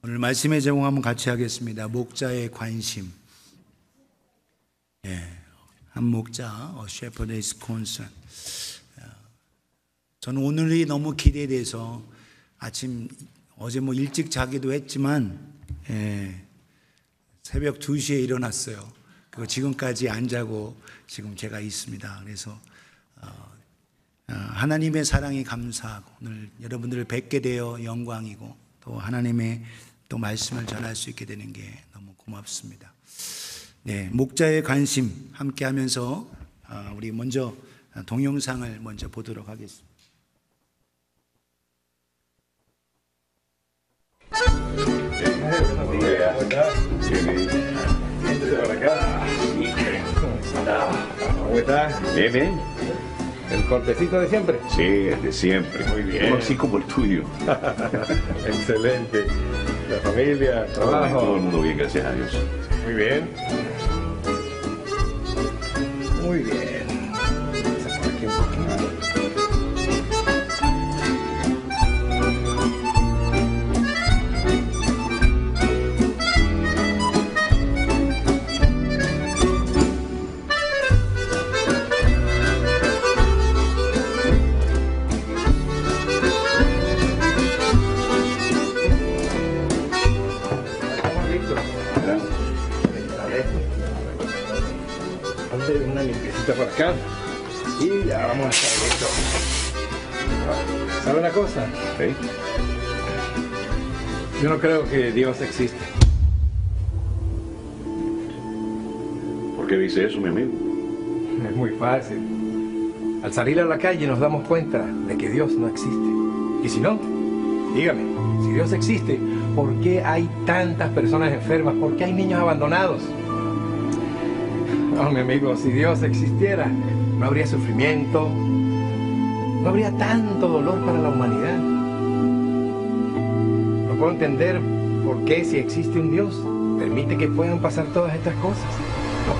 오늘 말씀의 제목 한번 같이 하겠습니다. 목자의 관심. 한 목자, A Shepherd is Concerned. 저는 오늘이 너무 기대돼서 어제 일찍 자기도 했지만 새벽 2시에 일어났어요. 그리고 지금까지 안 자고 지금 제가 있습니다. 그래서 하나님의 사랑이 감사하고 오늘 여러분들을 뵙게 되어 영광이고 또 하나님의 또 말씀을 전할 수 있게 되는 게 너무 고맙습니다. 목자의 관심 함께 하면서 우리 먼저 동영상을 먼저 보도록 하겠습니다. ¿Cómo estás? Bien, bien. ¿El cortecito de siempre? Sí, el de siempre. Muy bien. Así como el tuyo. Excelente. La familia, el trabajo. Todo el mundo bien, gracias a Dios. Muy bien. Muy bien. Vamos a poner aquí un poquito más. Una limpiecita por acá y ya vamos a estar listos. ¿Sabe una cosa? ¿Sí? Yo no creo que Dios existe. ¿Por qué dice eso, mi amigo? Es muy fácil. Al salir a la calle nos damos cuenta de que Dios no existe. Y si no, dígame, si Dios existe, ¿por qué hay tantas personas enfermas? ¿Por qué hay niños abandonados? No, mi amigo, si Dios existiera, no habría sufrimiento, no habría tanto dolor para la humanidad. No puedo entender por qué, si existe un Dios, permite que puedan pasar todas estas cosas. No.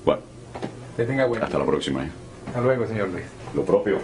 Bueno, Que tenga buen día. hasta la próxima. Hasta luego, señor Luis. Lo propio.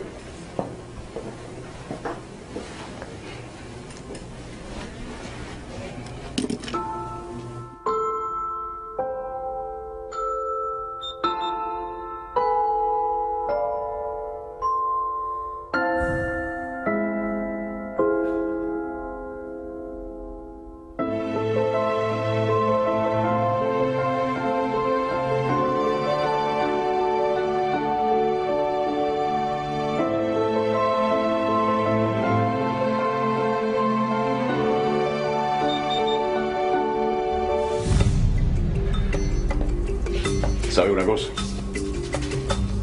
¿Sabe una cosa?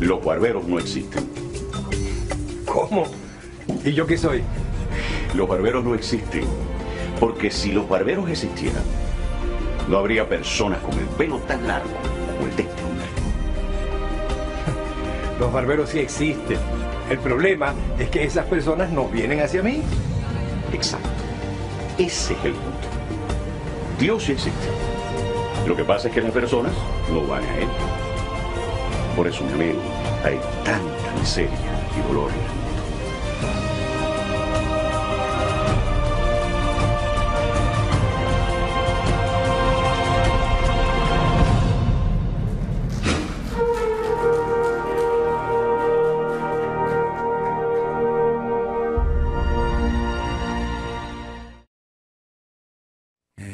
Los barberos no existen. ¿Cómo? ¿Y yo qué soy? Los barberos no existen. Porque si los barberos existieran, no habría personas con el pelo tan largo como el de este hombre. Los barberos sí existen. El problema es que esas personas no vienen hacia mí. Exacto. Ese es el punto. Dios sí existe. Lo que pasa es que las personas no van a Él. Por eso, mi amigo, hay tanta miseria y dolor en el mundo.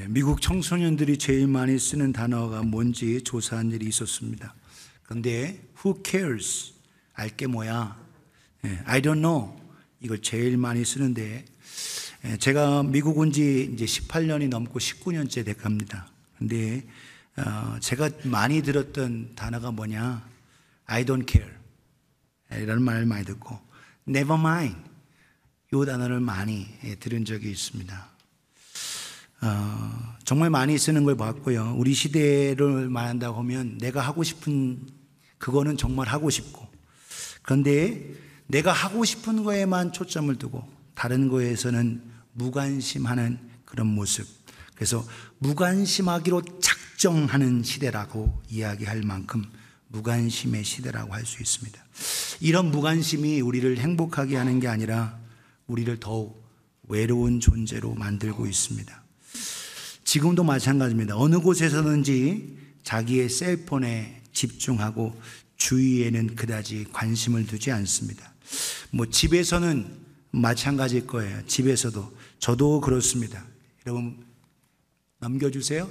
미국 청소년들이 제일 많이 쓰는 단어가 뭔지 조사한 일이 있었습니다. 그런데 who cares? 알게 뭐야? I don't know. 이걸 제일 많이 쓰는데 제가 미국 온 지 이제 18년이 넘고 19년째 돼갑니다. 그런데 제가 많이 들었던 단어가 뭐냐? I don't care. 이런 말을 많이 듣고 never mind. 이 단어를 많이 들은 적이 있습니다. 정말 많이 쓰는 걸 봤고요. 우리 시대를 말한다고 하면 내가 하고 싶은 그거는 정말 하고 싶고, 그런데 내가 하고 싶은 거에만 초점을 두고 다른 거에서는 무관심하는 그런 모습. 그래서 무관심하기로 작정하는 시대라고 이야기할 만큼 무관심의 시대라고 할 수 있습니다. 이런 무관심이 우리를 행복하게 하는 게 아니라 우리를 더욱 외로운 존재로 만들고 있습니다. 지금도 마찬가지입니다. 어느 곳에서든지 자기의 셀폰에 집중하고 주위에는 그다지 관심을 두지 않습니다. 집에서는 마찬가지일 거예요. 집에서도. 저도 그렇습니다. 여러분 넘겨주세요.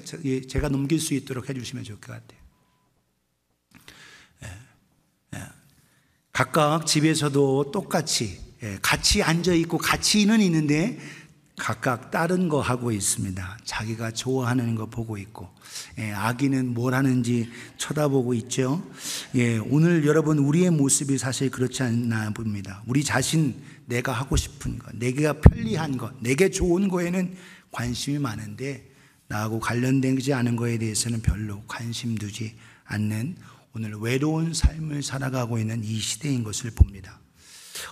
제가 넘길 수 있도록 해주시면 좋을 것 같아요. 각각 집에서도 똑같이 같이 앉아있고 같이는 있는데 각각 다른 거 하고 있습니다. 자기가 좋아하는 거 보고 있고 아기는 뭘 하는지 쳐다보고 있죠. 오늘 여러분 우리의 모습이 사실 그렇지 않나 봅니다. 우리 자신 내가 하고 싶은 거, 내가 편리한 거, 내게 좋은 거에는 관심이 많은데 나하고 관련되지 않은 거에 대해서는 별로 관심 두지 않는 오늘 외로운 삶을 살아가고 있는 이 시대인 것을 봅니다.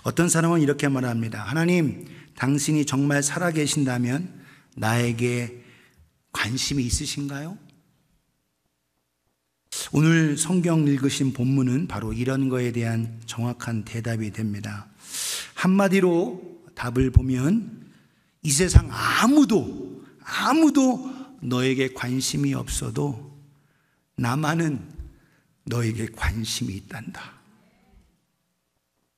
어떤 사람은 이렇게 말합니다. 하나님, 당신이 정말 살아계신다면 나에게 관심이 있으신가요? 오늘 성경 읽으신 본문은 바로 이런 거에 대한 정확한 대답이 됩니다. 한마디로 답을 보면 이 세상 아무도 너에게 관심이 없어도 나만은 너에게 관심이 있단다.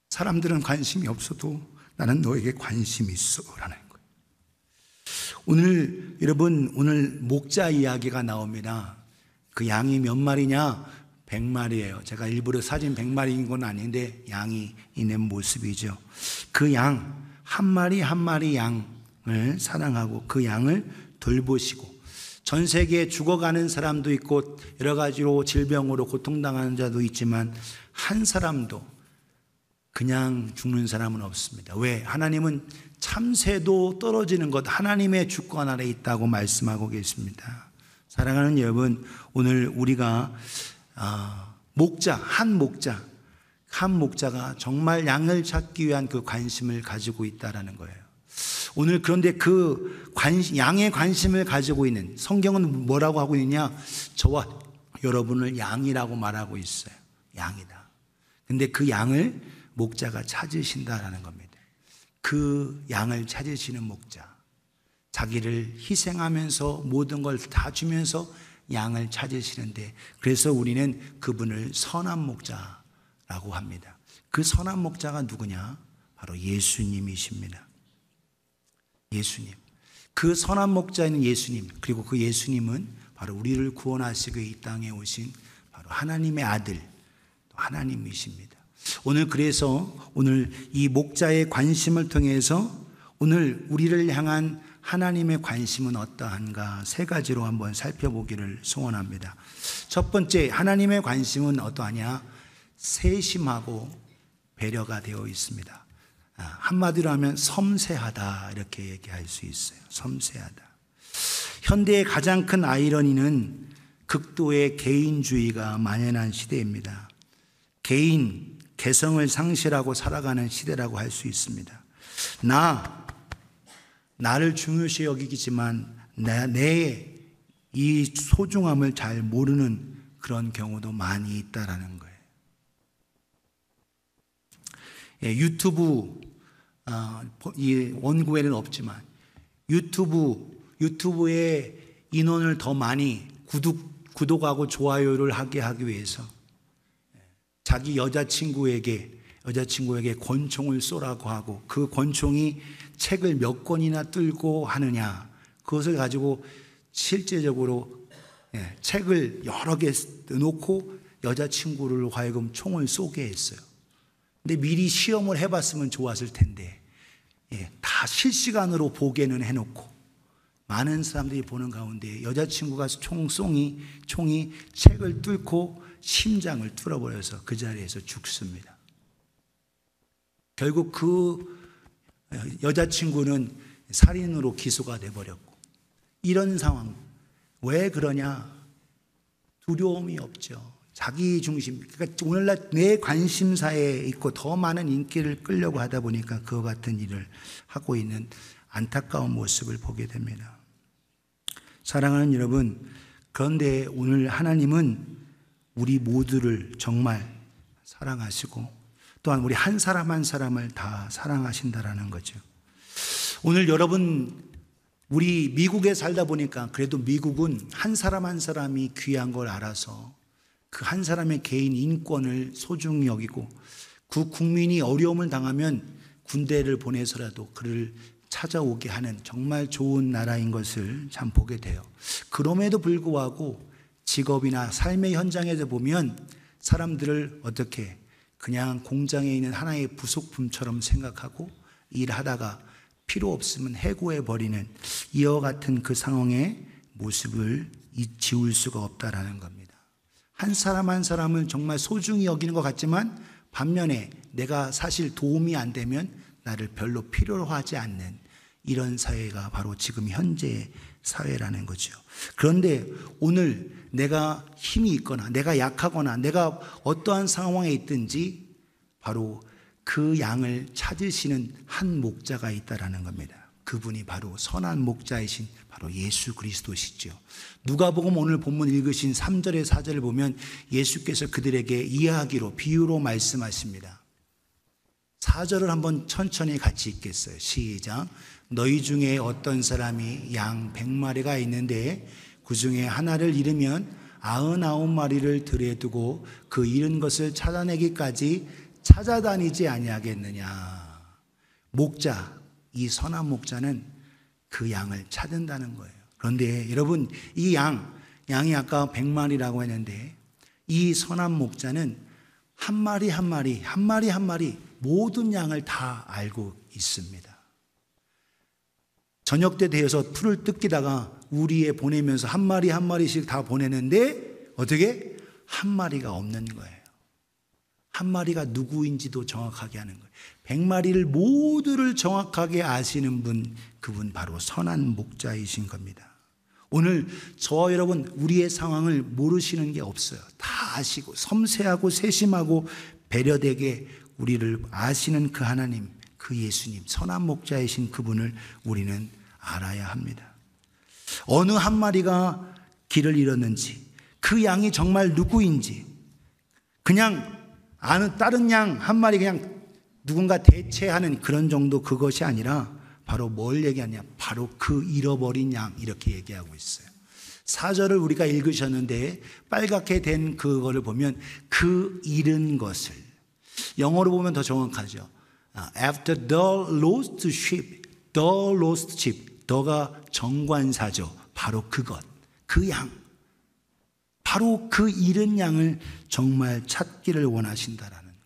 사람들은 관심이 없어도 나는 너에게 관심이 있어 라는 거예요. 오늘 목자 이야기가 나옵니다. 그 양이 몇 마리냐? 100마리예요. 제가 일부러 사진 100마리인 건 아닌데 양이 있는 모습이죠. 그 양 한 마리 한 마리 양을 사랑하고 그 양을 돌보시고 전 세계에 죽어가는 사람도 있고 여러 가지로 질병으로 고통당하는 자도 있지만 한 사람도 그냥 죽는 사람은 없습니다. 왜? 하나님은 참새도 떨어지는 것 하나님의 주권 아래 있다고 말씀하고 계십니다. 사랑하는 여러분, 오늘 우리가 한 목자가 정말 양을 찾기 위한 그 관심을 가지고 있다라는 거예요. 오늘 그런데 그 양의 관심을 가지고 있는 성경은 뭐라고 하고 있느냐? 저와 여러분을 양이라고 말하고 있어요. 양이다. 근데 그 양을 목자가 찾으신다라는 겁니다. 그 양을 찾으시는 목자, 자기를 희생하면서 모든 걸 다 주면서 양을 찾으시는데, 그래서 우리는 그분을 선한 목자라고 합니다. 그 선한 목자가 누구냐? 바로 예수님이십니다. 예수님. 그 선한 목자인 예수님, 그리고 그 예수님은 바로 우리를 구원하시고 이 땅에 오신 바로 하나님의 아들, 또 하나님이십니다. 그래서 오늘 이 목자의 관심을 통해서 오늘 우리를 향한 하나님의 관심은 어떠한가 세 가지로 한번 살펴보기를 소원합니다. 첫 번째, 하나님의 관심은 어떠하냐? 세심하고 배려가 되어 있습니다. 한마디로 하면 섬세하다 이렇게 얘기할 수 있어요. 섬세하다. 현대의 가장 큰 아이러니는 극도의 개인주의가 만연한 시대입니다. 개성을 상실하고 살아가는 시대라고 할 수 있습니다. 나를 중요시 여기지만 내 이 소중함을 잘 모르는 그런 경우도 많이 있다라는 거예요. 유튜브, 이 원고에는 없지만 유튜브에 인원을 더 많이 구독하고 좋아요를 하게 하기 위해서 자기 여자친구에게 권총을 쏘라고 하고 그 권총이 책을 몇 권이나 뚫고 하느냐, 그것을 가지고 실제적으로 책을 여러 개 놓고 여자친구를 하여금 총을 쏘게 했어요. 근데 미리 시험을 해봤으면 좋았을 텐데 다 실시간으로 보게는 해놓고 많은 사람들이 보는 가운데 여자친구가 총이 책을 뚫고 심장을 뚫어버려서 그 자리에서 죽습니다. 결국 그 여자친구는 살인으로 기소가 돼버렸고, 이런 상황 왜 그러냐? 두려움이 없죠. 자기 중심, 그러니까 오늘날 내 관심사에 있고 더 많은 인기를 끌려고 하다 보니까 그와 같은 일을 하고 있는 안타까운 모습을 보게 됩니다. 사랑하는 여러분, 그런데 오늘 하나님은 우리 모두를 정말 사랑하시고 또한 우리 한 사람 한 사람을 다 사랑하신다라는 거죠. 오늘 여러분, 우리 미국에 살다 보니까 그래도 미국은 한 사람 한 사람이 귀한 걸 알아서 그 한 사람의 개인 인권을 소중히 여기고, 그 국민이 어려움을 당하면 군대를 보내서라도 그를 찾아오게 하는 정말 좋은 나라인 것을 참 보게 돼요. 그럼에도 불구하고 직업이나 삶의 현장에서 보면 사람들을 어떻게 그냥 공장에 있는 하나의 부속품처럼 생각하고 일하다가 필요 없으면 해고해버리는 이와 같은 그 상황의 모습을 지울 수가 없다라는 겁니다. 한 사람 한 사람을 정말 소중히 여기는 것 같지만 반면에 내가 사실 도움이 안 되면 나를 별로 필요로 하지 않는 이런 사회가 바로 지금 현재의 사회라는 거죠. 그런데 오늘 내가 힘이 있거나 내가 약하거나 내가 어떠한 상황에 있든지 바로 그 양을 찾으시는 한 목자가 있다라는 겁니다. 그분이 바로 선한 목자이신 바로 예수 그리스도시죠. 누가복음 오늘 본문 읽으신 3절의 4절을 보면 예수께서 그들에게 이야기로 비유로 말씀하십니다. 4절을 한번 천천히 같이 읽겠어요. 시작. 너희 중에 어떤 사람이 양 100마리가 있는데 그 중에 하나를 잃으면 99마리를 들에 두고 그 잃은 것을 찾아내기까지 찾아다니지 아니하겠느냐. 목자, 이 선한 목자는 그 양을 찾는다는 거예요. 그런데 여러분, 이 양이 아까 100마리라고 했는데 이 선한 목자는 한 마리 한 마리 모든 양을 다 알고 있습니다. 저녁 때 되어서 풀을 뜯기다가 우리에 보내면서 한 마리씩 다 보내는데 어떻게? 한 마리가 없는 거예요. 한 마리가 누구인지도 정확하게 하는 거예요. 100마리를 모두를 정확하게 아시는 분, 그분 바로 선한 목자이신 겁니다. 오늘 저와 여러분 우리의 상황을 모르시는 게 없어요. 다 아시고 섬세하고 세심하고 배려되게 우리를 아시는 그 하나님, 그 예수님, 선한 목자이신 그분을 우리는 알아야 합니다. 어느 한 마리가 길을 잃었는지, 그 양이 정말 누구인지, 그냥 아는 다른 양 한 마리 그냥 누군가 대체하는 그런 정도 그것이 아니라 바로 뭘 얘기하냐? 바로 그 잃어버린 양, 이렇게 얘기하고 있어요. 4절을 우리가 읽으셨는데 빨갛게 된 그거를 보면 그 잃은 것을, 영어로 보면 더 정확하죠. After the lost sheep, the lost sheep, 더가 정관사죠. 바로 그것, 그 양, 바로 그 잃은 양을 정말 찾기를 원하신다라는 거예요.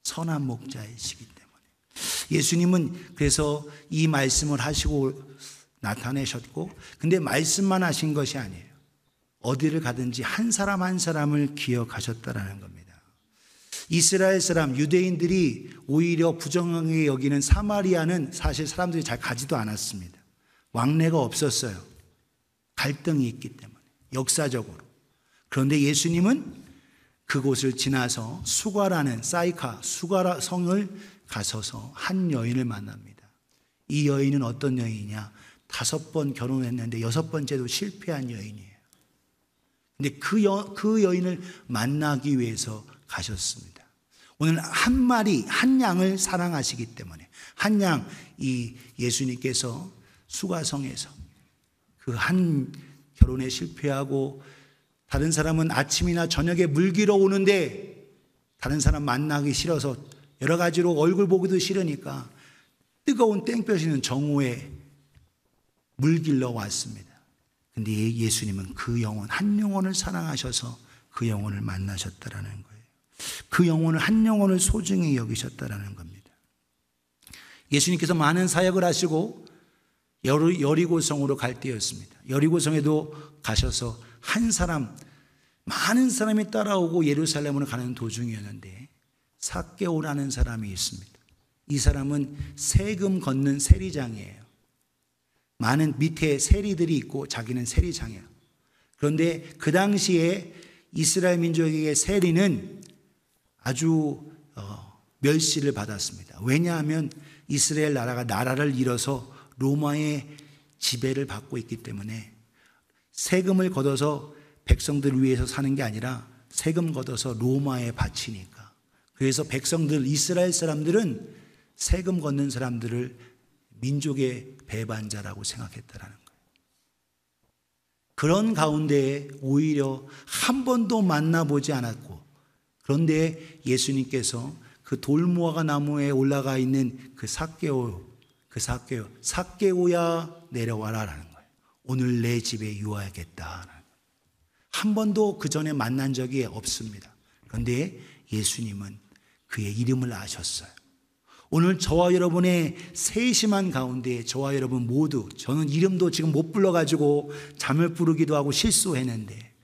선한 목자이시기 때문에. 예수님은 그래서 이 말씀을 하시고 나타내셨고, 근데 말씀만 하신 것이 아니에요. 어디를 가든지 한 사람 한 사람을 기억하셨다라는 겁니다. 이스라엘 사람, 유대인들이 오히려 부정하게 여기는 사마리아는 사실 사람들이 잘 가지도 않았습니다. 왕래가 없었어요. 갈등이 있기 때문에, 역사적으로. 그런데 예수님은 그곳을 지나서 수가라는 수가라 성을 가서서 한 여인을 만납니다. 이 여인은 어떤 여인이냐? 5번 결혼했는데 6번째도 실패한 여인이에요. 근데 그 여인을 만나기 위해서 가셨습니다. 오늘 한 마리, 한 양을 사랑하시기 때문에 한 양, 이 예수님께서 수가성에서 그 한 결혼에 실패하고 다른 사람은 아침이나 저녁에 물기러 오는데 다른 사람 만나기 싫어서 여러 가지로 얼굴 보기도 싫으니까 뜨거운 땡볕이 있는 정오에 물길러 왔습니다. 근데 예수님은 그 영혼, 한 영혼을 사랑하셔서 그 영혼을 만나셨다라는 거예요. 그 영혼을, 한 영혼을 소중히 여기셨다라는 겁니다. 예수님께서 많은 사역을 하시고 여리고성으로 갈 때였습니다. 여리고성에도 가셔서 한 사람, 많은 사람이 따라오고 예루살렘으로 가는 도중이었는데 삭개오라는 사람이 있습니다. 이 사람은 세금 걷는 세리장이에요. 많은 밑에 세리들이 있고 자기는 세리장이에요. 그런데 그 당시에 이스라엘 민족에게 세리는 아주 멸시를 받았습니다. 왜냐하면 이스라엘 나라를 잃어서 로마의 지배를 받고 있기 때문에 세금을 걷어서 백성들을 위해서 사는 게 아니라 세금 걷어서 로마에 바치니까 그래서 백성들, 이스라엘 사람들은 세금 걷는 사람들을 민족의 배반자라고 생각했다라는 거예요. 그런 가운데 오히려 한 번도 만나보지 않았고, 그런데 예수님께서 그 돌무화과 나무에 올라가 있는 그 삭개오야 내려와라라는 거예요. 오늘 내 집에 유하겠다. 한 번도 그 전에 만난 적이 없습니다. 그런데 예수님은 그의 이름을 아셨어요. 오늘 저와 여러분의 세심한 가운데 저와 여러분 모두, 저는 이름도 지금 못 불러가지고 잠을 부르기도 하고 실수했는데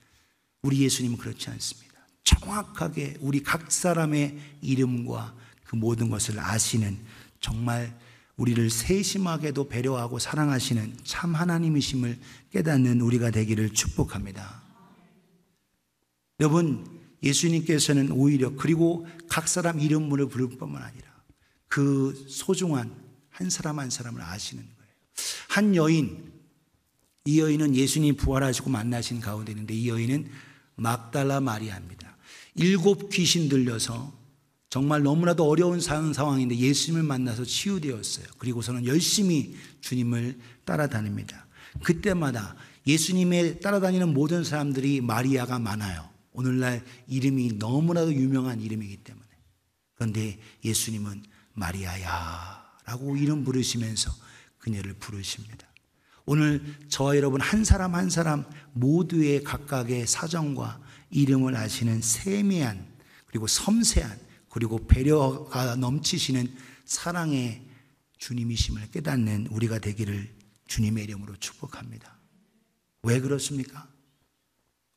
우리 예수님은 그렇지 않습니다. 정확하게 우리 각 사람의 이름과 그 모든 것을 아시는, 정말 우리를 세심하게도 배려하고 사랑하시는 참 하나님이심을 깨닫는 우리가 되기를 축복합니다. 여러분, 예수님께서는 오히려 그리고 각 사람 이름으로 부를 뿐만 아니라 그 소중한 한 사람 한 사람을 아시는 거예요. 한 여인, 이 여인은 예수님이 부활하시고 만나신 가운데 있는데 이 여인은 막달라 마리아입니다. 7 귀신 들려서 정말 너무나도 어려운 상황인데 예수님을 만나서 치유되었어요. 그리고서는 열심히 주님을 따라다닙니다. 그때마다 예수님의 따라다니는 모든 사람들이 마리아가 많아요. 오늘날 이름이 너무나도 유명한 이름이기 때문에. 그런데 예수님은 마리아야 라고 이름 부르시면서 그녀를 부르십니다. 오늘 저와 여러분 한 사람 한 사람 모두의 각각의 사정과 이름을 아시는 세미한, 그리고 섬세한, 그리고 배려가 넘치시는 사랑의 주님이심을 깨닫는 우리가 되기를 주님의 이름으로 축복합니다. 왜 그렇습니까?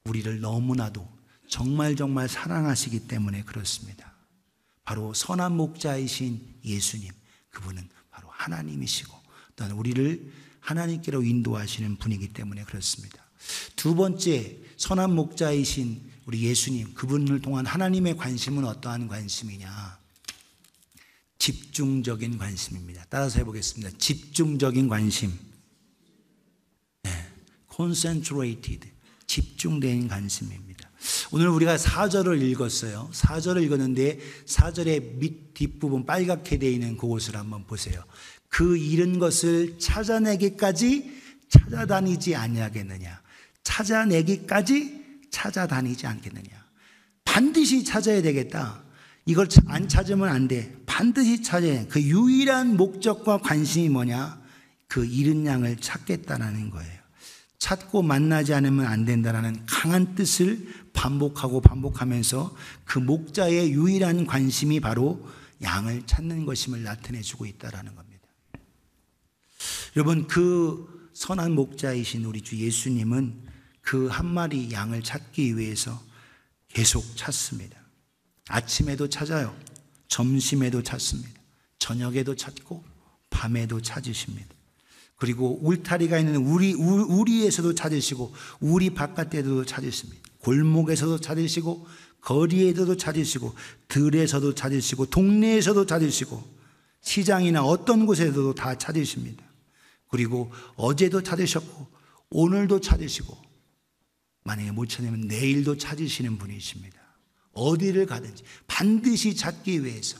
우리를 너무나도 정말 사랑하시기 때문에 그렇습니다. 바로 선한 목자이신 예수님, 그분은 바로 하나님이시고 또한 우리를 하나님께로 인도하시는 분이기 때문에 그렇습니다. 두 번째, 선한 목자이신 우리 예수님, 그분을 통한 하나님의 관심은 어떠한 관심이냐? 집중적인 관심입니다. 따라서 해보겠습니다. 집중적인 관심. concentrated, 집중된 관심입니다. 오늘 우리가 4절을 읽었어요. 4절을 읽었는데 4절의 밑 뒷부분 빨갛게 되어 있는 그곳을 한번 보세요. 그 잃은 것을 찾아내기까지 찾아다니지 아니하겠느냐. 찾아내기까지 찾아다니지 않겠느냐. 반드시 찾아야 되겠다. 이걸 안 찾으면 안 돼. 반드시 찾아야 돼. 그 유일한 목적과 관심이 뭐냐? 그 잃은 양을 찾겠다라는 거예요. 찾고 만나지 않으면 안 된다는 강한 뜻을 반복하면서 그 목자의 유일한 관심이 바로 양을 찾는 것임을 나타내주고 있다는 겁니다. 여러분, 그 선한 목자이신 우리 주 예수님은 그 한 마리 양을 찾기 위해서 계속 찾습니다. 아침에도 찾아요. 점심에도 찾습니다. 저녁에도 찾고 밤에도 찾으십니다. 그리고 울타리가 있는 우리에서도 찾으시고 우리 바깥에도 찾으십니다. 골목에서도 찾으시고 거리에서도 찾으시고 들에서도 찾으시고 동네에서도 찾으시고 시장이나 어떤 곳에서도 다 찾으십니다. 그리고 어제도 찾으셨고 오늘도 찾으시고 만약에 못 찾으면 내일도 찾으시는 분이십니다. 어디를 가든지 반드시 찾기 위해서.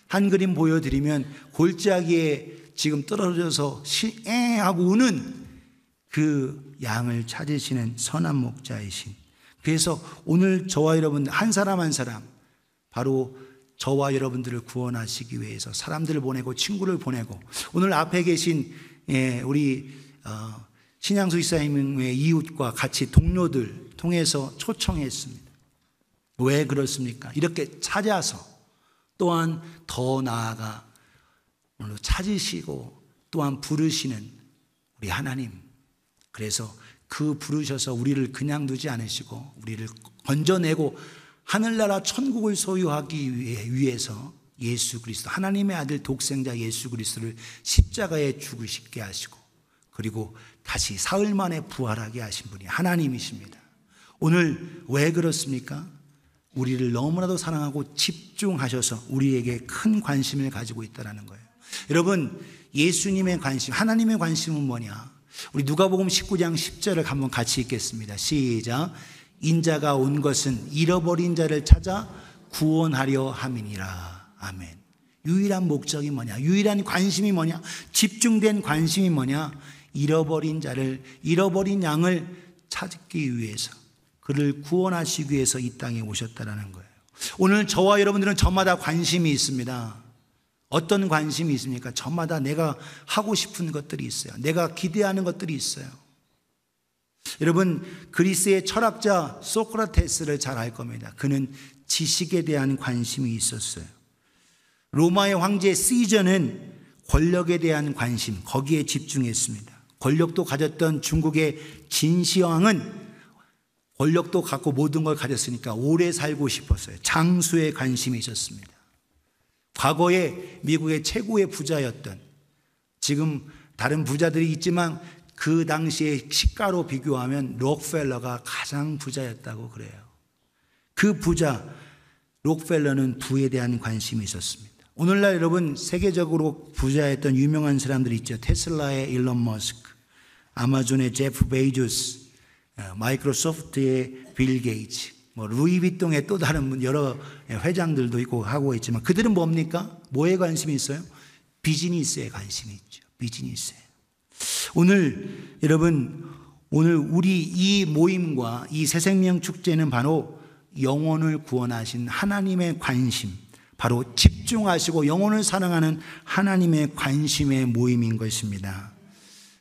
한 그림 보여드리면 골짜기에 지금 떨어져서 하고 우는 그 양을 찾으시는 선한 목자이신. 그래서 오늘 저와 여러분 한 사람 한 사람 바로 저와 여러분들을 구원하시기 위해서 사람들을 보내고 친구를 보내고 오늘 앞에 계신 우리 신양수 이사님의 이웃과 같이 동료들 통해서 초청했습니다. 왜 그렇습니까? 이렇게 찾아서 또한 더 나아가 오늘 찾으시고 또한 부르시는 우리 하나님. 그래서 그 부르셔서 우리를 그냥 두지 않으시고 우리를 건져내고 하늘나라 천국을 소유하기 위해서 예수 그리스도 하나님의 아들 독생자 예수 그리스도를 십자가에 죽으시게 하시고 그리고 다시 사흘 만에 부활하게 하신 분이 하나님이십니다. 오늘 왜 그렇습니까? 우리를 너무나도 사랑하고 집중하셔서 우리에게 큰 관심을 가지고 있다는 거예요. 여러분, 예수님의 관심, 하나님의 관심은 뭐냐? 우리 누가복음 19장 10절을 한번 같이 읽겠습니다. 시작. 인자가 온 것은 잃어버린 자를 찾아 구원하려 함이니라. 아멘. 유일한 목적이 뭐냐? 유일한 관심이 뭐냐? 집중된 관심이 뭐냐? 잃어버린 자를, 잃어버린 양을 찾기 위해서, 그를 구원하시기 위해서 이 땅에 오셨다라는 거예요. 오늘 저와 여러분들은 저마다 관심이 있습니다. 어떤 관심이 있습니까? 저마다 내가 하고 싶은 것들이 있어요. 내가 기대하는 것들이 있어요. 여러분, 그리스의 철학자 소크라테스를 잘 알 겁니다. 그는 지식에 대한 관심이 있었어요. 로마의 황제 시저는 권력에 대한 관심, 거기에 집중했습니다. 권력도 가졌던 중국의 진시황은 권력도 갖고 모든 걸 가졌으니까 오래 살고 싶었어요. 장수에 관심이 있었습니다. 과거에 미국의 최고의 부자였던, 지금 다른 부자들이 있지만 그 당시에 시가로 비교하면 록펠러가 가장 부자였다고 그래요. 그 부자 록펠러는 부에 대한 관심이 있었습니다. 오늘날 여러분, 세계적으로 부자였던 유명한 사람들이 있죠. 테슬라의 일론 머스크, 아마존의 제프 베이조스, 마이크로소프트의 빌 게이츠, 루이비통의 또 다른 여러 회장들도 있고 하고 있지만, 그들은 뭡니까? 뭐에 관심이 있어요? 비즈니스에 관심이 있죠. 비즈니스에. 오늘 여러분, 오늘 우리 이 모임과 이 새생명 축제는 바로 영혼을 구원하신 하나님의 관심, 바로 집중하시고 영혼을 사랑하는 하나님의 관심의 모임인 것입니다.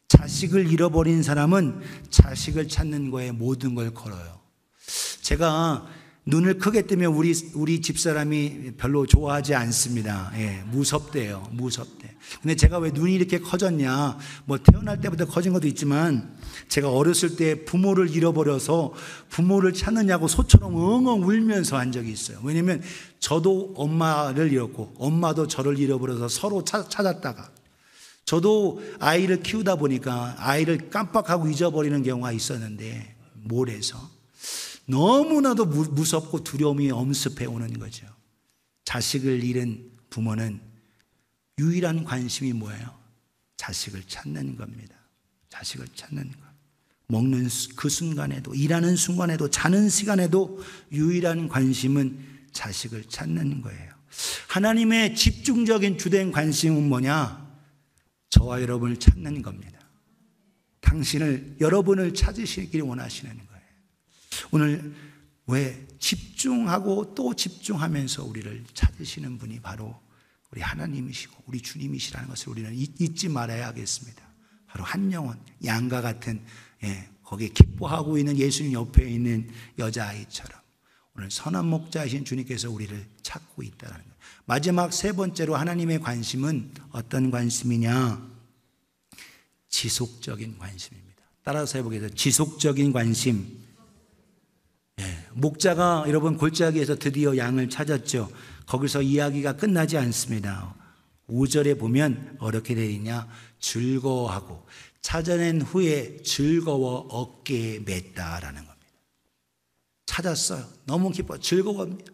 자식을 잃어버린 사람은 자식을 찾는 거에 모든 걸 걸어요. 제가 눈을 크게 뜨면 우리 집사람이 별로 좋아하지 않습니다. 예, 무섭대요. 무섭대. 근데 제가 왜 눈이 이렇게 커졌냐? 태어날 때부터 커진 것도 있지만, 제가 어렸을 때 부모를 잃어버려서 부모를 찾느냐고 소처럼 엉엉 울면서 한 적이 있어요. 왜냐면 저도 엄마를 잃었고 엄마도 저를 잃어버려서 서로 찾았다가, 저도 아이를 키우다 보니까 아이를 깜빡하고 잊어버리는 경우가 있었는데, 몰에서 너무나도 무섭고 두려움이 엄습해 오는 거죠. 자식을 잃은 부모는 유일한 관심이 뭐예요? 자식을 찾는 겁니다. 자식을 찾는 것. 먹는 그 순간에도, 일하는 순간에도, 자는 시간에도 유일한 관심은 자식을 찾는 거예요. 하나님의 집중적인 주된 관심은 뭐냐? 저와 여러분을 찾는 겁니다. 여러분을 찾으시길 원하시는 거예요. 오늘 왜 집중하고 또 집중하면서 우리를 찾으시는 분이 바로 우리 하나님이시고 우리 주님이시라는 것을 우리는 잊지 말아야 하겠습니다. 바로 한 영혼, 양과 같은, 거기에 기뻐하고 있는 예수님 옆에 있는 여자아이처럼 오늘 선한 목자이신 주님께서 우리를 찾고 있다는 거예요. 마지막 세 번째로 하나님의 관심은 어떤 관심이냐? 지속적인 관심입니다. 따라서 해보겠습니다. 지속적인 관심. 목자가 여러분 골짜기에서 드디어 양을 찾았죠. 거기서 이야기가 끝나지 않습니다. 5절에 보면 어떻게 되어 있냐? 즐거워하고 찾아낸 후에 즐거워 어깨에 맸다라는 겁니다. 찾았어요. 너무 기뻐. 즐거워합니다.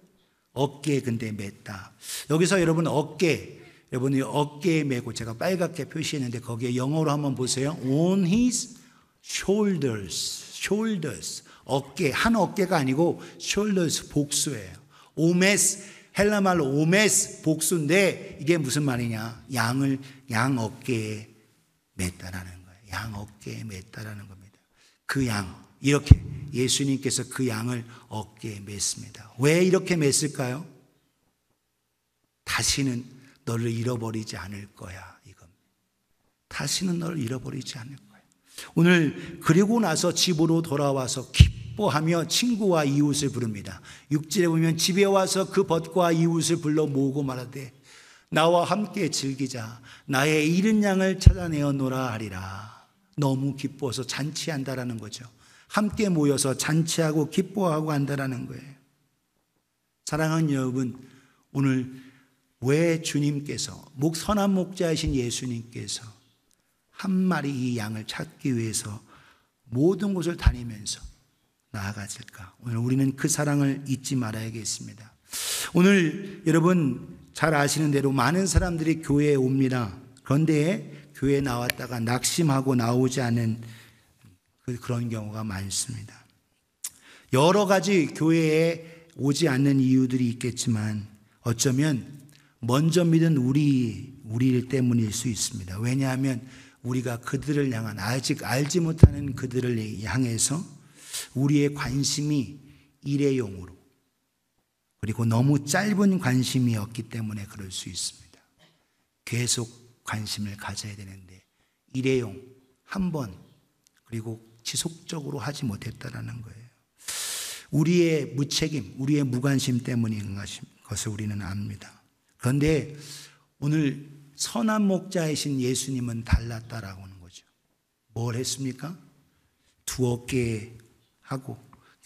어깨에 근데 맸다. 여기서 여러분 여러분이 어깨에 메고, 제가 빨갛게 표시했는데 거기에 영어로 한번 보세요. On his shoulders. 어깨, 한 어깨가 아니고 shoulders 복수예요. 오메스, 헬라말로 오메스 복수인데 이게 무슨 말이냐? 양 어깨에 맸다라는 거예요. 양 어깨에 맸다라는 겁니다. 그 양, 이렇게 예수님께서 그 양을 어깨에 맸습니다. 왜 이렇게 맸을까요? 다시는 너를 잃어버리지 않을 거야, 이겁니다. 다시는 너를 잃어버리지 않을 거야. 오늘 그리고 나서 집으로 돌아와서 기뻐하며 친구와 이웃을 부릅니다. 6절에 보면 집에 와서 그 벗과 이웃을 불러 모으고 말하되 나와 함께 즐기자. 나의 잃은 양을 찾아내었노라 하리라. 너무 기뻐서 잔치한다라는 거죠. 함께 모여서 잔치하고 기뻐하고 한다라는 거예요. 사랑하는 여러분, 오늘 왜 주님께서, 선한 목자이신 예수님께서 한 마리 이 양을 찾기 위해서 모든 곳을 다니면서 나아갔을까? 오늘 우리는 그 사랑을 잊지 말아야겠습니다. 오늘 여러분 잘 아시는 대로 많은 사람들이 교회에 옵니다. 그런데 교회에 나왔다가 낙심하고 나오지 않은 그런 경우가 많습니다. 여러 가지 교회에 오지 않는 이유들이 있겠지만 어쩌면 먼저 믿은 우리 때문일 수 있습니다. 왜냐하면 우리가 그들을 향한 아직 알지 못하는 그들을 향해서 우리의 관심이 일회용으로 그리고 너무 짧은 관심이었기 때문에 그럴 수 있습니다. 계속 관심을 가져야 되는데 일회용 한 번 그리고 지속적으로 하지 못했다라는 거예요. 우리의 무책임, 우리의 무관심 때문인 것을 우리는 압니다. 그런데 오늘 선한 목자이신 예수님은 달랐다라고 하는 거죠. 뭘 했습니까? 두렵게 하고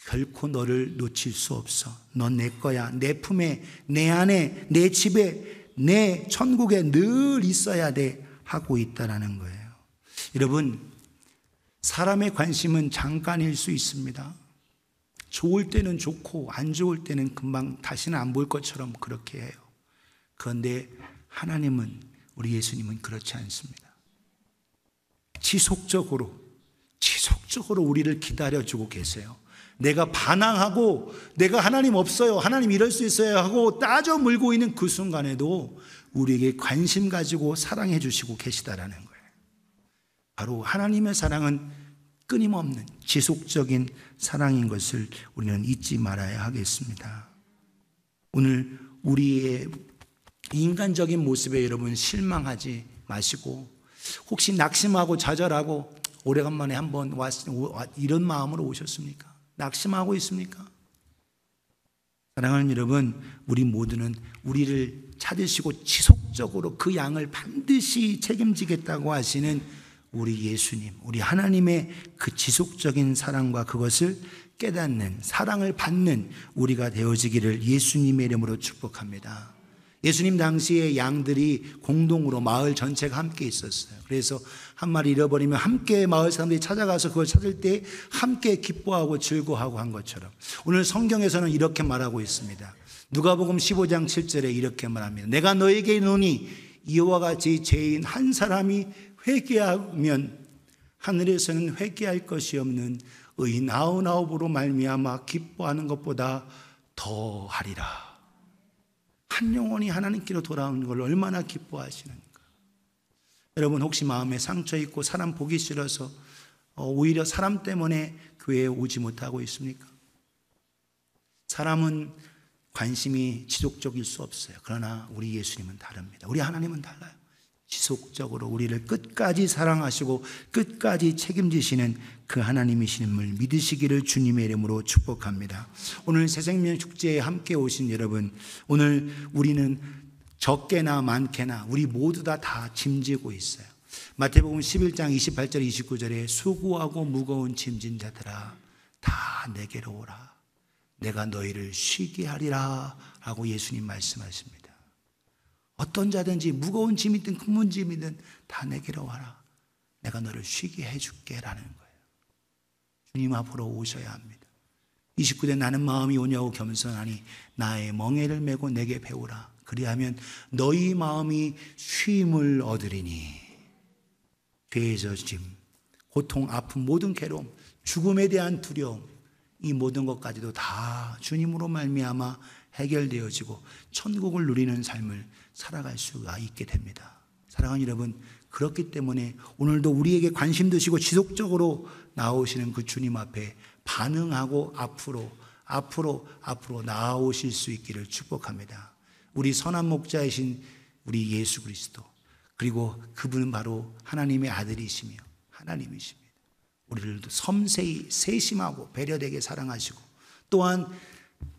결코 너를 놓칠 수 없어. 넌 내 거야. 내 품에, 내 안에, 내 집에, 내 천국에 늘 있어야 돼 하고 있다라는 거예요. 여러분, 사람의 관심은 잠깐일 수 있습니다. 좋을 때는 좋고 안 좋을 때는 금방 다시는 안 볼 것처럼 그렇게 해요. 그런데 하나님은, 우리 예수님은 그렇지 않습니다. 지속적으로 우리를 기다려주고 계세요. 내가 반항하고 내가 하나님 없어요, 하나님 이럴 수 있어요 하고 따져 물고 있는 그 순간에도 우리에게 관심 가지고 사랑해 주시고 계시다라는 거예요. 바로 하나님의 사랑은 끊임없는 지속적인 사랑인 것을 우리는 잊지 말아야 하겠습니다. 오늘 우리의 인간적인 모습에 여러분 실망하지 마시고, 혹시 낙심하고 좌절하고 오래간만에 한번 이런 마음으로 오셨습니까? 낙심하고 있습니까? 사랑하는 여러분, 우리 모두는 우리를 찾으시고 지속적으로 그 양을 반드시 책임지겠다고 하시는 우리 예수님, 우리 하나님의 그 지속적인 사랑과 그것을 깨닫는, 사랑을 받는 우리가 되어지기를 예수님의 이름으로 축복합니다. 예수님 당시에 양들이 공동으로 마을 전체가 함께 있었어요. 그래서 한 마리 잃어버리면 함께 마을 사람들이 찾아가서 그걸 찾을 때 함께 기뻐하고 즐거워하고 한 것처럼 오늘 성경에서는 이렇게 말하고 있습니다. 누가복음 15장 7절에 이렇게 말합니다. 내가 너에게 이르노니 이와 같이 죄인 한 사람이 회개하면 하늘에서는 회개할 것이 없는 의인 99으로 말미암아 기뻐하는 것보다 더 하리라. 한 영혼이 하나님께로 돌아오는 걸 얼마나 기뻐하시는가. 여러분, 혹시 마음에 상처 있고 사람 보기 싫어서 오히려 사람 때문에 교회에 오지 못하고 있습니까? 사람은 관심이 지속적일 수 없어요. 그러나 우리 예수님은 다릅니다. 우리 하나님은 달라요. 지속적으로 우리를 끝까지 사랑하시고 끝까지 책임지시는 그 하나님이심을 믿으시기를 주님의 이름으로 축복합니다. 오늘 새생명 축제에 함께 오신 여러분, 오늘 우리는 적게나 많게나 우리 모두 다 짐지고 있어요. 마태복음 11장 28절 29절에 수고하고 무거운 짐진 자들아 다 내게로 오라. 내가 너희를 쉬게 하리라 라고 예수님 말씀하십니다. 어떤 자든지 무거운 짐이든 큰 짐이든 다 내게로 와라. 내가 너를 쉬게 해줄게 라는 거예요. 주님 앞으로 오셔야 합니다. 29대 나는 마음이 오냐고 겸손하니 나의 멍에를 메고 내게 배우라. 그리하면 너희 마음이 쉼을 얻으리니. 죄의 젖짐, 고통, 아픔, 모든 괴로움, 죽음에 대한 두려움, 이 모든 것까지도 다 주님으로 말미암아 해결되어지고 천국을 누리는 삶을 살아갈 수가 있게 됩니다. 사랑하는 여러분, 그렇기 때문에 오늘도 우리에게 관심 두시고 지속적으로 나오시는 그 주님 앞에 반응하고 앞으로 나아오실 수 있기를 축복합니다. 우리 선한 목자이신 우리 예수 그리스도, 그리고 그분은 바로 하나님의 아들이시며 하나님이십니다. 우리를 섬세히 세심하고 배려되게 사랑하시고 또한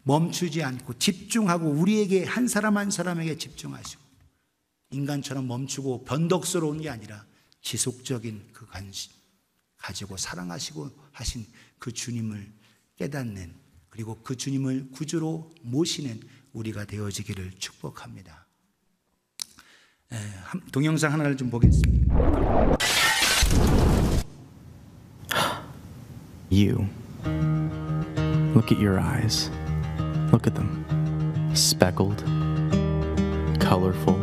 멈추지 않고 집중하고 우리에게 한 사람 한 사람에게 집중하시고 인간처럼 멈추고 변덕스러운 게 아니라 지속적인 그 관심 가지고 사랑하시고 하신 그 주님을 깨닫는, 그리고 그 주님을 구주로 모시는 우리가 되어지기를 축복합니다. 동영상 하나를 좀 보겠습니다. You. Look at your eyes. Look at them. Speckled, colorful,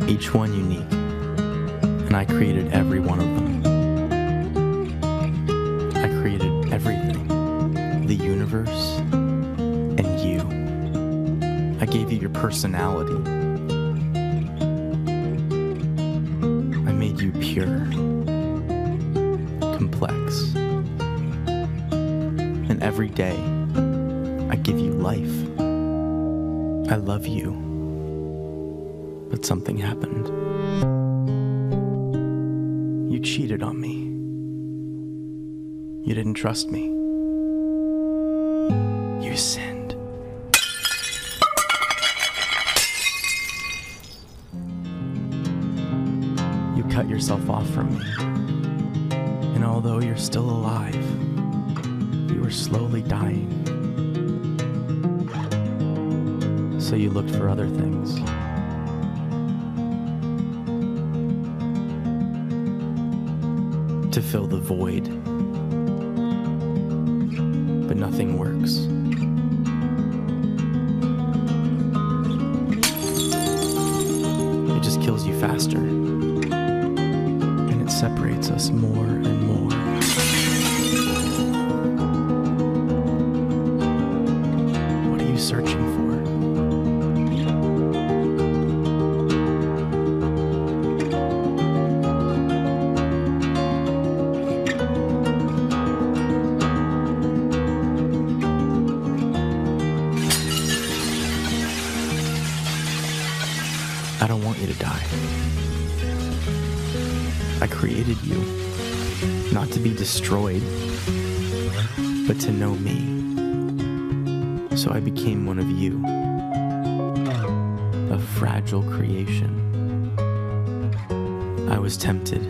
each one unique. And I created every one of them. I created everything. The universe, gave you your personality. I made you pure, complex. And every day, I give you life. I love you. But something happened. You cheated on me. You didn't trust me. You sinned. You cut yourself off from me. And although you're still alive, you were slowly dying. So you looked for other things. To fill the void. But nothing works. It just kills you faster. And it separates us more and more. What are you searching for? I don't want you to die. I created you, not to be destroyed, but to know me. So I became one of you, a fragile creation. I was tempted,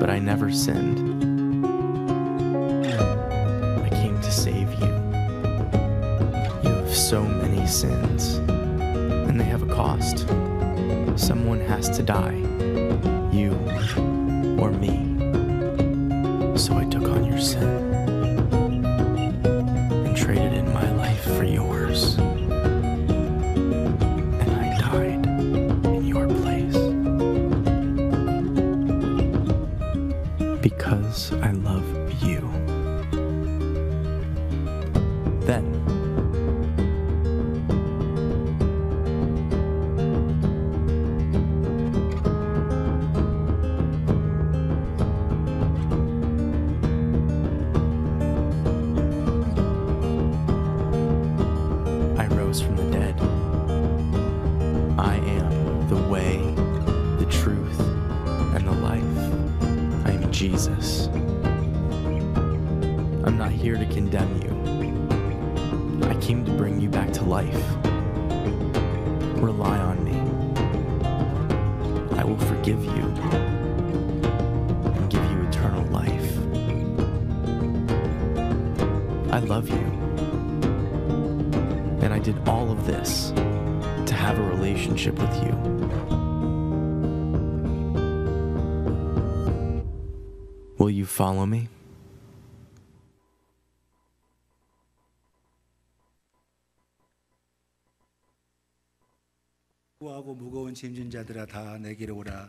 but I never sinned. I came to save you. You have so many sins. And they have a cost. Someone has to die, you or me. So I took on your sin and traded in my life for yours. And I died in your place. Because I love you. Then, from the dead. I am the way, the truth, and the life. I am Jesus. I'm not here to condemn you. I came to bring you back to life. Rely on me. I will forgive you and give you eternal life. I love you. And I did all of this to have a relationship with you. Will you follow me? 수고하고 무거운 짐진 자들아 다 내게로 오라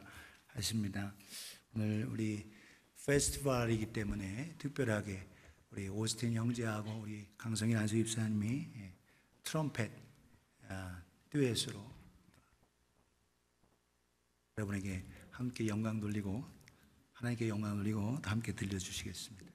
하십니다. 오늘 우리 페스티벌이기 때문에 특별하게 우리 오스틴 형제하고 우리 강성일 안수 집사님이 트럼펫 듀엣으로 여러분에게 함께 영광 돌리고 하나님께 영광 돌리고 함께 들려주시겠습니다.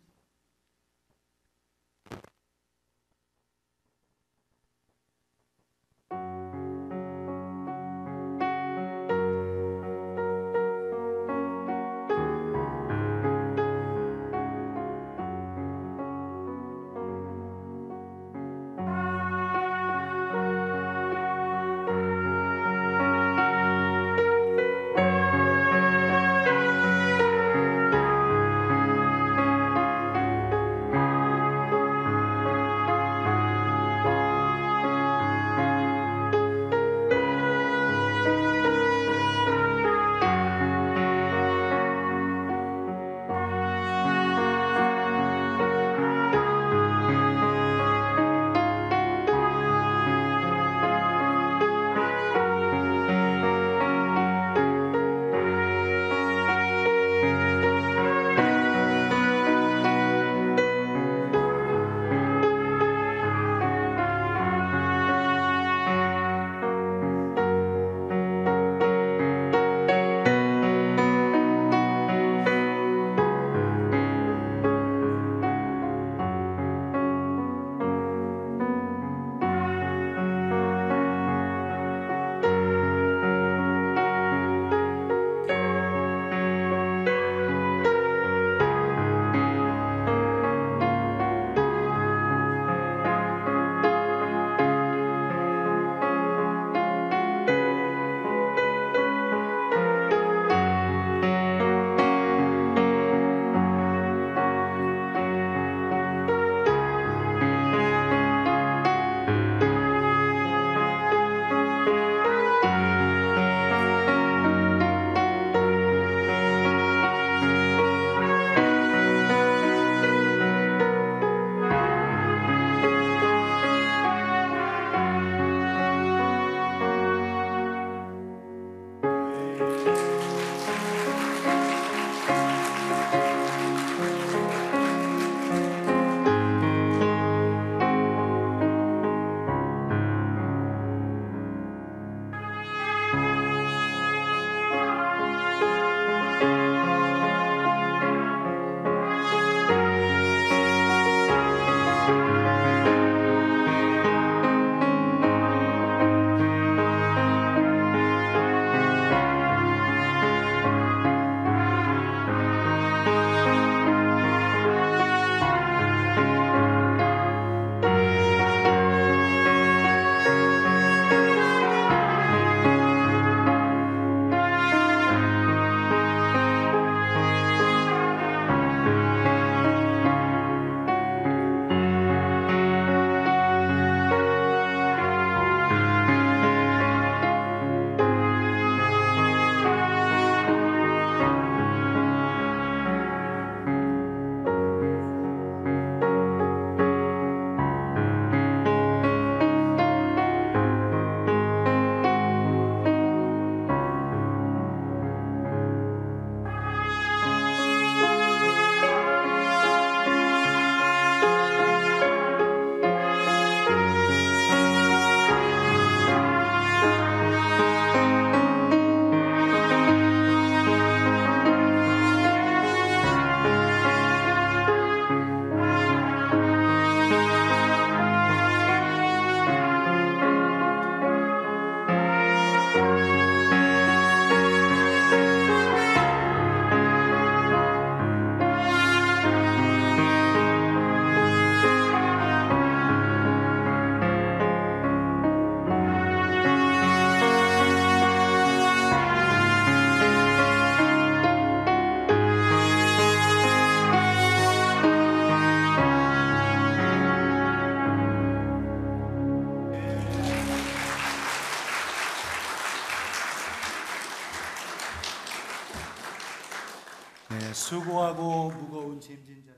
수고하고 무거운 짐진 자들아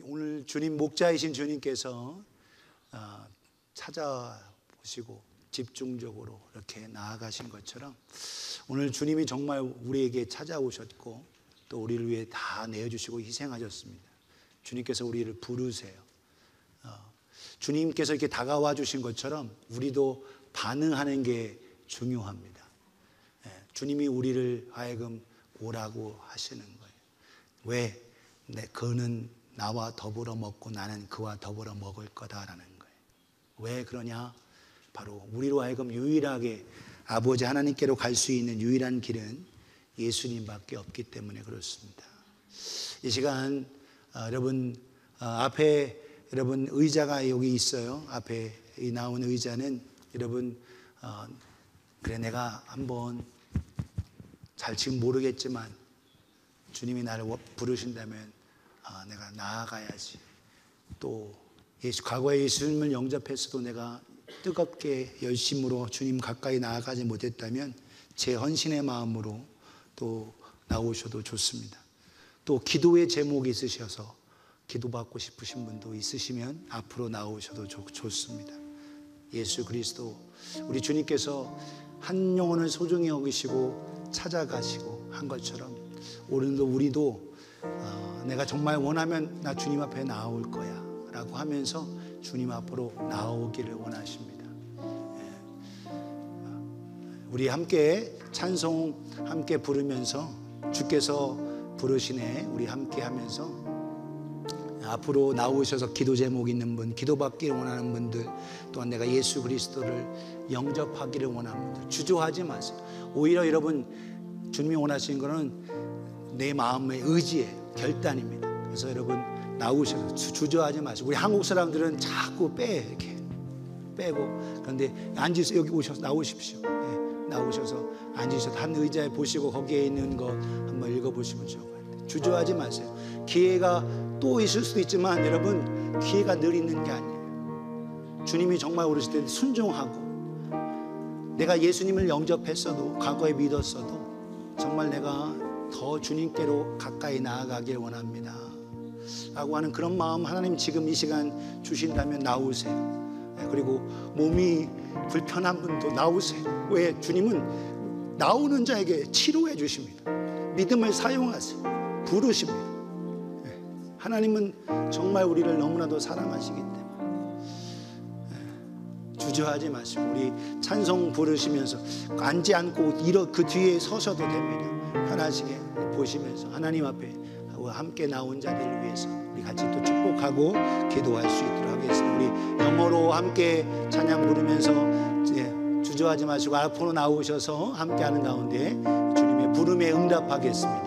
오늘 주님 목자이신 주님께서 찾아보시고 집중적으로 이렇게 나아가신 것처럼 오늘 주님이 정말 우리에게 찾아오셨고 또 우리를 위해 다 내어주시고 희생하셨습니다. 주님께서 우리를 부르세요. 주님께서 이렇게 다가와 주신 것처럼 우리도 반응하는 게 중요합니다. 주님이 우리를 하여금 오라고 하시는 거예요. 왜? 그는 나와 더불어 먹고 나는 그와 더불어 먹을 거다라는 거예요. 왜 그러냐? 바로 우리로 하여금 유일하게 아버지 하나님께로 갈 수 있는 유일한 길은 예수님밖에 없기 때문에 그렇습니다. 이 시간 여러분 앞에 여러분 의자가 여기 있어요. 앞에 나온 의자는 여러분 그래 내가 한번 잘 지금 모르겠지만 주님이 나를 부르신다면 내가 나아가야지. 또 과거에 예수님을 영접했어도 내가 뜨겁게 열심으로 주님 가까이 나아가지 못했다면 제 헌신의 마음으로 또 나오셔도 좋습니다. 또 기도의 제목이 있으셔서 기도받고 싶으신 분도 있으시면 앞으로 나오셔도 좋습니다. 예수 그리스도 우리 주님께서 한 영혼을 소중히 여기시고 찾아가시고 한 것처럼 오늘도 우리도 내가 정말 원하면 나 주님 앞에 나올 거야 라고 하면서 주님 앞으로 나오기를 원하십니다. 우리 함께 찬송 함께 부르면서 주께서 부르시네 우리 함께 하면서 앞으로 나오셔서 기도 제목 있는 분, 기도받기를 원하는 분들, 또한 내가 예수 그리스도를 영접하기를 원하는 분들 주저하지 마세요. 오히려 여러분 주님이 원하시는 것은 내 마음의 의지의 결단입니다. 그래서 여러분 나오셔서 주저하지 마시고, 우리 한국 사람들은 자꾸 이렇게 빼고, 그런데 앉으세요. 여기 오셔서 나오십시오. 네, 나오셔서 앉으셔서 한 의자에 보시고 거기에 있는 거 한번 읽어보시면 좋을 것 같아요. 주저하지 마세요. 기회가 또 있을 수도 있지만 여러분 기회가 늘 있는 게 아니에요. 주님이 정말 오르실 때 순종하고, 내가 예수님을 영접했어도 과거에 믿었어도 정말 내가 더 주님께로 가까이 나아가길 원합니다 라고 하는 그런 마음 하나님 지금 이 시간 주신다면 나오세요. 그리고 몸이 불편한 분도 나오세요. 왜? 주님은 나오는 자에게 치료해 주십니다. 믿음을 사용하세요. 부르십니다. 하나님은 정말 우리를 너무나도 사랑하시기 때문에 주저하지 마시고 우리 찬송 부르시면서 앉지 않고 그 뒤에 서셔도 됩니다. 편하시게 보시면서 하나님 앞에 함께 나온 자들을 위해서 우리 같이 또 축복하고 기도할 수 있도록 하겠습니다. 우리 영어로 함께 찬양 부르면서 주저하지 마시고 앞으로 나오셔서 함께하는 가운데 주님의 부름에 응답하겠습니다.